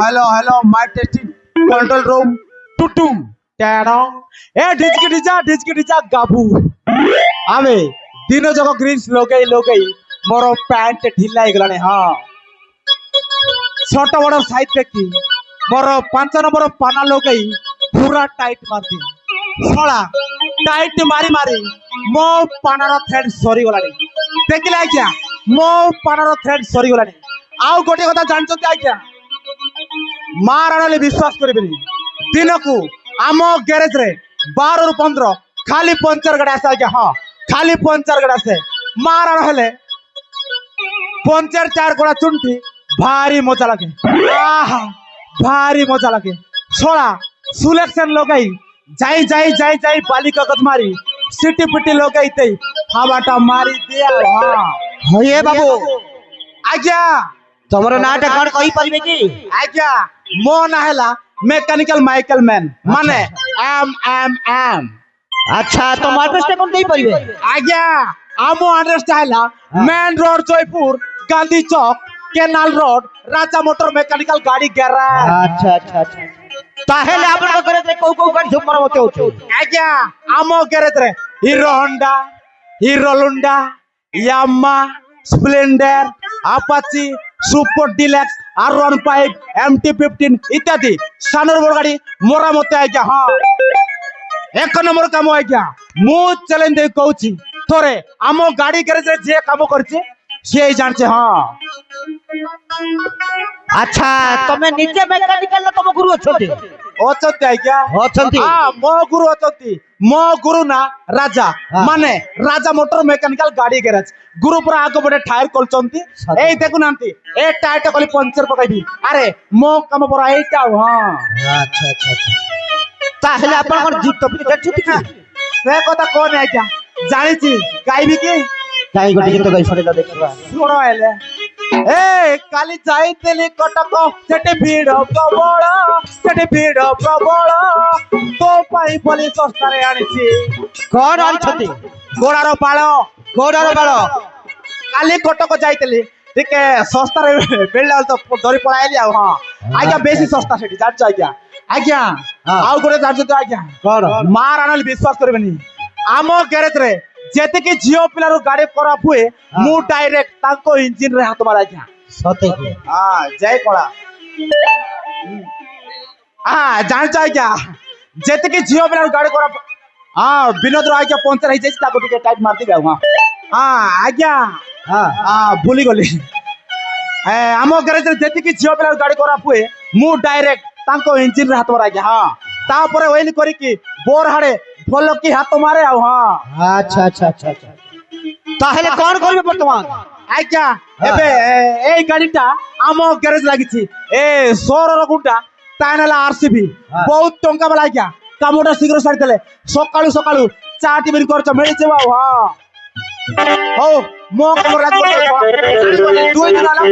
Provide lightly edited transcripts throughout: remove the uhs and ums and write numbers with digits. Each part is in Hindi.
Hello, my testing control room. Tutum, tadong. ढिचकी ढिचा गाबू आमे दिन जग ग्रीन्स लोगई मोर पैंट ढिला गलाने हाँ छोट बड़ साइज देखी मोर 5 नंबर पाना लोगई पूरा टाइट मार दी सला टाइट मारी मो पानार थ्रेड सरी गलानी देखिला क्या मो पानार थ्रेड सरी गलानी आउ गोटे कथा जानछथि आज्ञा मार आनले विश्वास करिबेनी दिन को आम गैरेज रे 12 रु 15 खाली पंचर गाड़ी आसे आज्ञा हाँ खाली पंचर गाड़ी आसे मार आन हेले पंचर 4 गोड़ा चुंटी भारी मजा लगे आहा भारी मजा लगे छोड़ा सिलेक्शन लगाई जाई बाली कागज मारी सिटी पिटी लगाई हवाटा मारी दिया हाँ हे बाबू आज्ञा तमरो नाटा कौन कहि परिबे की आज्ञा मो ना हैला मैकेनिकल माइकल मैन माने एम अच्छा तो एड्रेस टे कोन देई परिबे आज्ञा आमो एड्रेस हैला मेन रोड जयपुर गांधी चौक केनाल रोड राजा मोटर मैकेनिकल गाड़ी गैराज अच्छा ताहेले आपन करे रे को गाड़ी सब मरमते होछो आज्ञा आमो गैरेज रे हीरो होंडा हीरो लुंडा Yamaha Splendor Apache super deluxe R15 MT15 इत्यादि सानर बड़ गाड़ी मोरा मते आज्ञा हाँ एक नंबर काम आज्ञा मु चैलेंज दे कहूची थोरे आमो गाड़ी गैरेज रे जे काम करछे से जानछे हाँ अच्छा तमे निजे मैकेनिकल तम गुरु अछथि आज्ञा हाँ मो गुरु ना राजा माने राजा मोटर मैकेनिकल गाड़ी गैरेज गुरु पर आगो बड़े टायर खोलचंती ए देखु नांती ए टायर टा खाली पंचर पकाइबी अरे मो काम पर एटा हां अच्छा ताहेले आपन कोन जीत टॉपिक छथि की से कथा कोन है क्या जानि छी गाइबी की गाई गोटी गीत गाई सडेला देखबा सुनो एले ए काली जाइतेली कटक सेटे भीड़ प्रबल तो पाई बोली सस्ता रे आनिछि कोन आनिछथि घोड़ार बाल काली कटक जाइतेली ठीक है सस्ता रे बेलला तो धरी पळाइली आ हां आज्ञा बेसी सस्ता सेठी जाच आज्ञा आउ गोटे जाच तो आज्ञा कोन मार आनल विश्वास करबेनी आमो गैरेज रे जेते के जियो पिलारो गाड़ी खराब हुए मु डायरेक्ट ताको इंजन रे हाथ मारा आज्ञा सते की हां जय कोला हां जान आज्ञा जेते के जियो पिलारो गाड़ी खराब हां विनोद रो आज्ञा पंचर हो जाई ताको टिके टाइट मार दिबे हां आज्ञा हां भूली गली ए आमो गैरेज रे जेते के जियो पिलारो गाड़ी खराब हुए मु डायरेक्ट ताको इंजन रे हाथ मारा आज्ञा हां तापरे ओइल करी की बोर हाडे भलो की हाथ मारे आ हां अच्छा ताहेले कोन करबे वर्तमान आज्ञा एबे ए गाड़ीटा आमो गैरेज लागिछि ए 16 रो गुंडा तानेला आरसीबी बहुत टंका वाला आज्ञा कामोटा शीघ्र सारी देले सकाळू चाटी बिन खर्च मिलि जेबा हां हो मो कम राज कर 2 दिन आला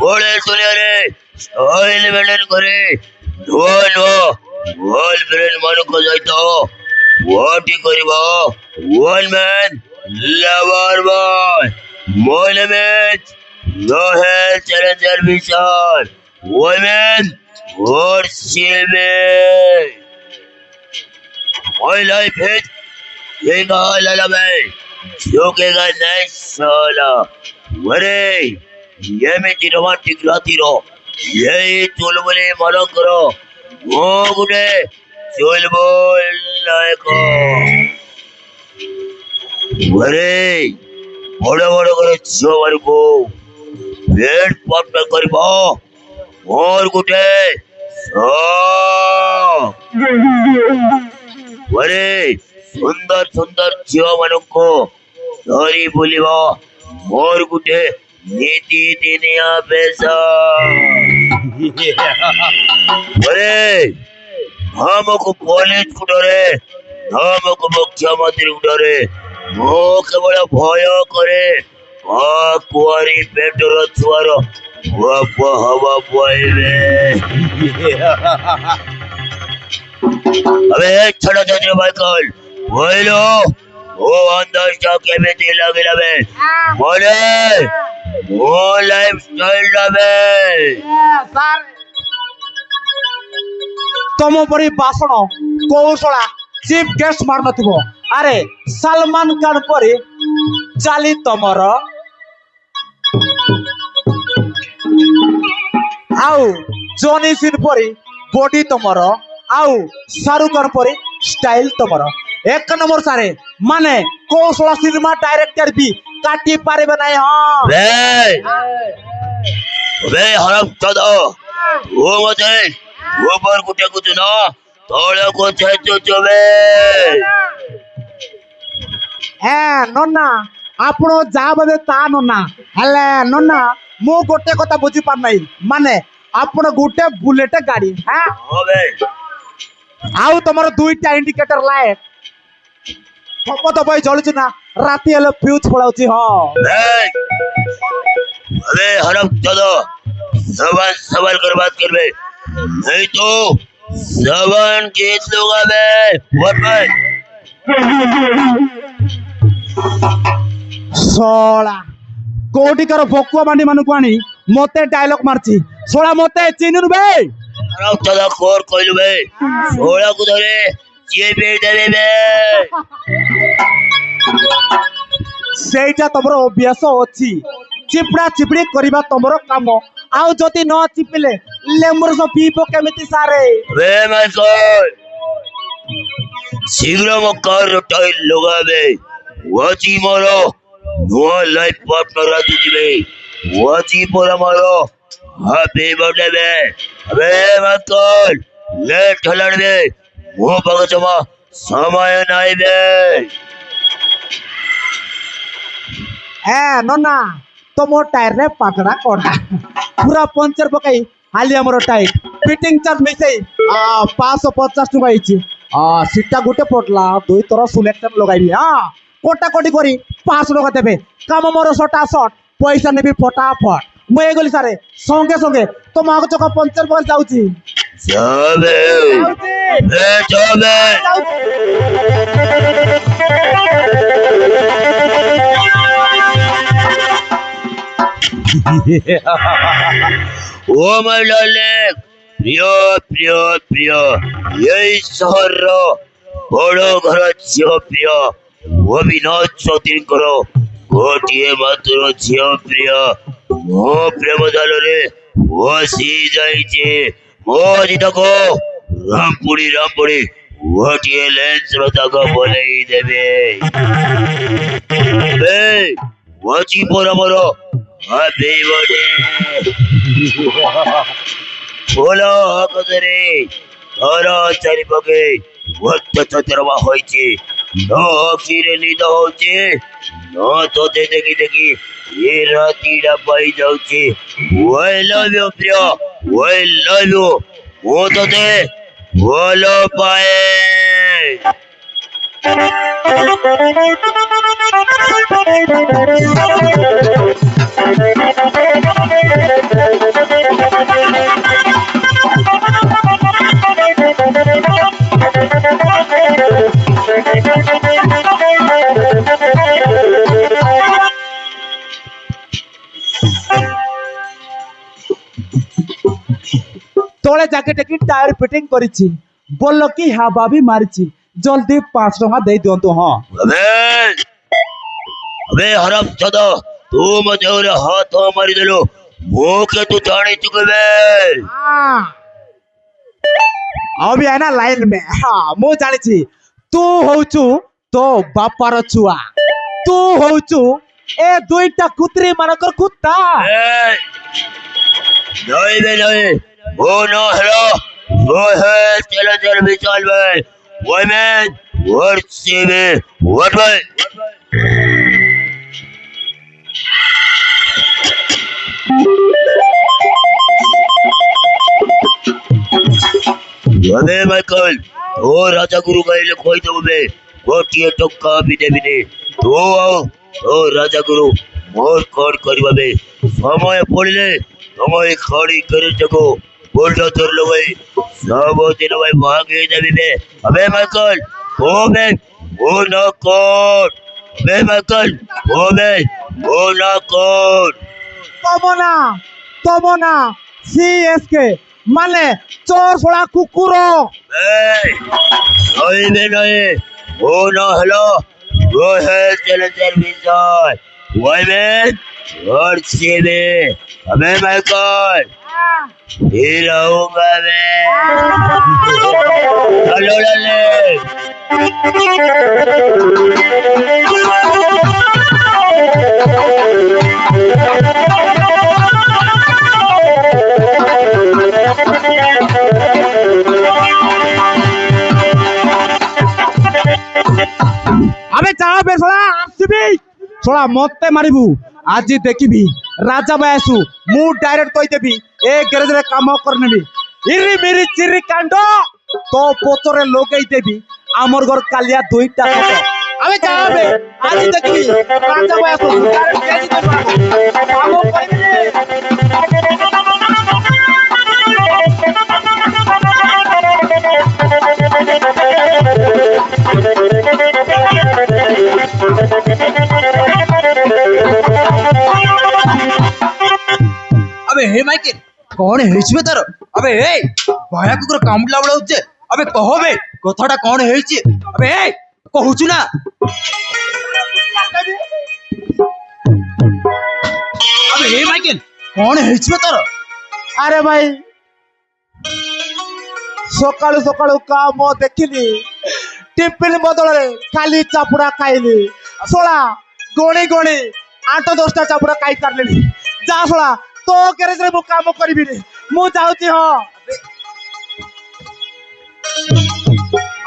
বড়ে চলে রে অয়েল মেন্টেন করে নো ওয়াল ব্রেন মানুষ যাইতো ওটি করিব one man lover boy mole match Royal Challenger Mission, women or silver. My life is Giga Lalame, Yoga Nasala. Ware, Yemiti romantic Latiro, Ye Tulumane Malakro, Mogude, Tulbo Laiko. Ware, whatever ଝିଅ ମାନଙ୍କୁ ପେଟ ପଟ କରିବ ମୋର ଗୋଟେ ଘରେ ସୁନ୍ଦର ସୁନ୍ଦର ଝିଅ ମାନଙ୍କୁ ଧରି ବୁଲିବ ମୋର ଗୋଟେ ନୀତି ଦିନିଆ ବେଶ ଘରେ ଆମକୁ ପୋଲିସ ଡରେ ଆମକୁ ମୁଖ୍ୟମନ୍ତ୍ରୀ ଡରେ ମୁଁ କେବଳ ଭୟ କରେ କୁଆରୀ ପେଟର ଛୁଆର ବାପ ହବା ପଇଲେ अबे छोड़ो छोटे माइकल बोलो वो अंदाज़ केमिति लगिला बे बोले वो लाइफस्टाइल बे ସାର୍ ତମ ପରି ବାସନ କୌଶଳା ଚିଫ ଗେଷ୍ଟ ମାର ନଥିବ ଆରେ ସଲମାନ ଖାନ ପରି ଚାଲି ତମର ଆଉ ଜନି ସିନ୍ ପରି ବଡି ତମର ଆଉ ଶାହରୁଖ ଖାନ ପରି ଷ୍ଟାଇଲ ତମର ଏକ ନମ୍ବର ସାରେ ମାନେ କୌଶଳ ସିନେମା ଡାଇରେକ୍ଟର ବି କାଟି ପାରିବେ ନାହିଁ ହଁ बे हरम चलो वो मते ऊपर कुटे कुछ ना तोड़े को छेचो चोबे ନନା ଆପଣ ଯାହା ଭାବେ ତା ନନା ହେଲେ ନନା ମୁଁ ଗୋଟେ କଥା ବୁଝି ପାରୁନାହିଁ ମାନେ ଆପଣ ଗୋଟେ ବୁଲେଟ ଗାଡି ओबे ଆଉ ତମର ଦୁଇଟା ଇଣ୍ଡିକେଟର ଲାଇଟ ଥପ ଥପ ହେଇ ଜଳୁଛି ନା ରାତି ହେଲେ ଫ୍ୟୁଜ ପଳାଉଛି ହଁ अबे हरम चलो जबान सवाल कर बात कर बे नहीं तो जबान खींच लूंगा बे बहुत भाई ଶଳା କୋଉଠିକାର ଭକୁଆ ମାଣ୍ଡି ମାନଙ୍କୁ ଆଣି ମତେ ଡାଇଲଗ ମାରୁଛି ଶଳା ମତେ ଚିହ୍ନୁନୁ ବେ हरम चलो खोर कोइलु बे सोला को धरे ये बे दे बे ସେଇଟା ତମର ଅଭ୍ୟାସ ଅଛି ଚିପଡା ଚିପଡି କରିବା ତମର କାମ ଆଉ ଯଦି ନ ଚିପିଲେ ଲେମ୍ବୁର ସହ ପିଇବ କେମିତି ସାରେ बे माइकल शीघ्र मकार टाइल लगा बे वाची मारो नुआ लाइफ पार्टनर आती दिबे वाची पोरा मारो हैप्पी बर्थडे बे अबे माइकल लेट हलड़ बे वो बगचमा समय नाही बे ନନା ତମ ଟାୟାରରେ ପାଟଣା କଣା ପୁରା ପଞ୍ଚର ପକାଇ ହାଲି ଆମର ଟାଇଟ ଫିଟିଂ ଚାର୍ଜ ମିଶେଇ 550 ଟଙ୍କା ହେଇଛି ସିଟା ଗୋଟେ ପଡଲା 2 ଥର ସିଲେକ୍ସନ ଲଗାଇବି କୋଟା କୋଟି କରି 500 ଟଙ୍କା ଦେବେ କାମ ମୋର ସଟା ସଟ ପଇସା ନେବି ଫଟାଫଟ ମୁଁ ହେଇଗଲି ସାରେ ସଙ୍ଗେ ସଙ୍ଗେ ତମ ଆଗ ଚକା ପଞ୍ଚର ପକାଇ ଯାଉଛି जाबे ए जाबे ओ माय डार्लिंग प्रिय प्रिय प्रिय यही शहर रो बड़ो घर झियो प्रिय वो विनोद चौधरी करो गोटिए मात्र झियो प्रिय मो प्रेम जाल रे वसी जाइछे मो जितको रामपुरी गोटिए लेंस रताको बोलेई देबे बे वची पोरा मोरो हैप्पी बर्थडे बोलो कदरे तारा चारि पके वक्त चतरवा होइछि न अखिरे निद होछि न तोते देखी देखी ये रातीडा पाई जाउछि आई लव यू प्रिय आई लव यू मो तोते बोलो पाए তোলে যাকে টেকি টায়ার ফিটিং করেছি বলল কি হাবা भी মারিছি জলদি 5 টাকা দেই দিয়ন্তু হ্যাঁ अबे अबे हराम चौदह तू मुझे और हाथों मारी दिलो मुंह के तू जाने चुके बे अभी है ना लाइन में हाँ मु जानिছি तू होचु तो बापार छुआ तू होचु ए दुईटा कुत्री मानकर कुत्ता नहीं बे नहीं वो ना हेलो वो है चैलेंजर विशाल भाई वो मैन वर्ड से में वर्ड भाई अबे माइकल तो राजा गुरु गाइले खोई दो बे गोटिए टक्का बिदे बिदे तो आओ तो राजा गुरु मोर कोड करबा बे समय पड़ले समय खड़ी करे जगो बोलडा तोर लगई सब दिन भाई भागे देबी बे अबे माइकल ओ ना कोड अबे माइकल ओ ना कोड तमना सीएसके মানে চোর ছোড়া কুকুরো नहीं बे नहीं वो ना हेलो वो है चैलेंजर विशाल वो मैन और से में अबे माइकल फिर आऊंगा मैं हेलो लाले अबे चाह बे छोड़ा आरसीबी छोड़ा मते मारिबू आज देखिबी राजा बायसु मु डायरेक्ट कहि देबी ए गैरेज रे काम करनेबी इरी मिरी चिरी कांड तो पोतरे लोगई देबी आमर घर कालिया दुईटा फोटो अबे चाह बे आज देखिबी राजा बायसु डायरेक्ट केजी देबी काम करबी अबे हे माइकल कौन हेइछबे तार अबे ए भाया कुकुर कामुडला बळ होचे अबे कहो बे कथाटा कौन हेइछि अबे ए कहूछु ना अबे हे माइकल कौन हेइछबे तार अरे भाई सकाळु सकाळु काम देखिली टिफिन बदल रे खाली चापुड़ा खाइली सोला गोणी गोणी 8-10टा चापुड़ा खाई सारलेली जा सोला तो गैरेज रे मु काम करबी रे मु जाउची हां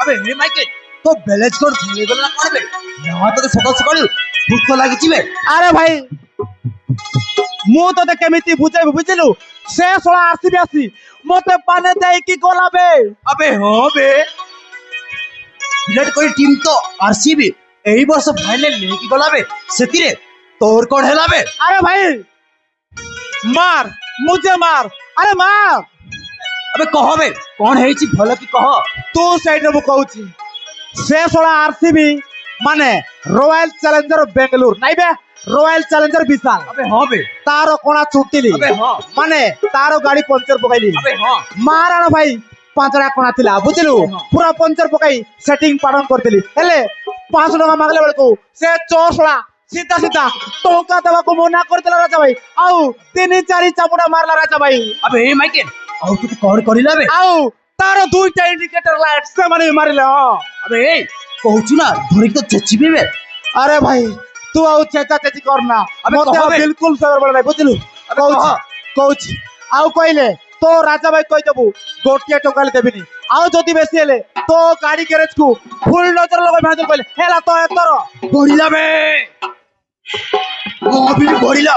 अबे हे माइकल तो बैलेंस कोड खेले गला करबे यहां तो सकाळ सकाळ भूख लागिछि बे अरे भाई मु तो ते केमिति बुझाई बुझिलु से सोला आरसीबी आसी मते पाने देई की गोला बे अबे हो बे विराट कोहली टीम तो आरसीबी एही वर्ष फाइनल लेकी गला बे सेतिरे तोर कोड हेला बे अरे भाई मार मुझे मार अरे मार अबे कहो बे कौन हेइछि भलो की कहो तू साइड रे मु कहूची से सोला आरसीबी माने रॉयल चैलेंजर बेंगलुरु नाइ बे रॉयल चैलेंजर विशाल अबे हां बे तारो कोना छुटिली अबे हां माने तारो गाड़ी पंचर पकाइली अबे हां माराण भाई पांचरा कोना थिला बुझिलु पूरा पंचर पकाई सेटिंग पाडन करथिली हेले 5 टका मागले बेलको से चोर सोला सीधा सीधा टोका देवा को मना करथिला राजा भाई आउ 3-4 चापुड़ा मारला राजा भाई अबे हे माइकल आउ तू कौन करिला बे आउ तारो दुईटा इंडिकेटर लाइट से माने मारिले हां अबे ए कहूछु ना धरी तो चचिबे बे अरे भाई तू आउ चेचा चेची करना अबे मते कहो बे। बिल्कुल फेवर बड़ नहीं बुझिलु अबे कहो। कहूच आउ कहले तो राजा भाई कहि देबू गोटिया टोका ले देबिनी आउ जति बेसी हेले तो गाड़ी गैरेज को फुल नजर लगे भाजल कहले हेला तो एतर बढ़िला बे वो अभी बढ़िला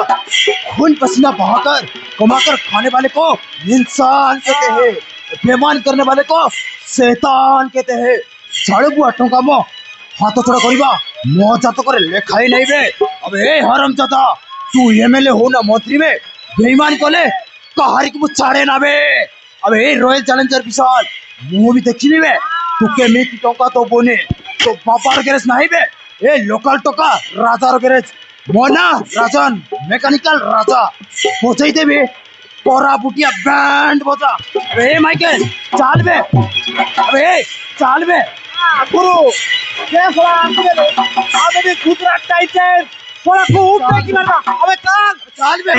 खून पसीना बहाकर कमाकर खाने वाले को इंसान कहते हैं बेमान करने वाले को शैतान कहते हैं 2.5 टका मो हाथ छोड़ा करिबा मजा तो करे लेखाई नहीं बे अबे ए हरामजादा तू एमएलए हो ना मंत्री में बेईमान कोले कहारी को छाड़े ना बे अबे ए रॉयल चैलेंजर विशाल मु भी देखिबी बे तू के मिट टका तो बोने तो बापार गैरेज नहीं बे ए लोकल टका राजार गैरेज मोना राजन मेकानिकल राजा पहुंचाई देबे पोरा बुटिया बैंड बजा। अबे माइकल चाल बे, अबे चाल बे। গুরু কে সরা আসবে রে আমি খুচরা টাইটের সরা খুব টাইট মারবা আবে কাল चाल बे।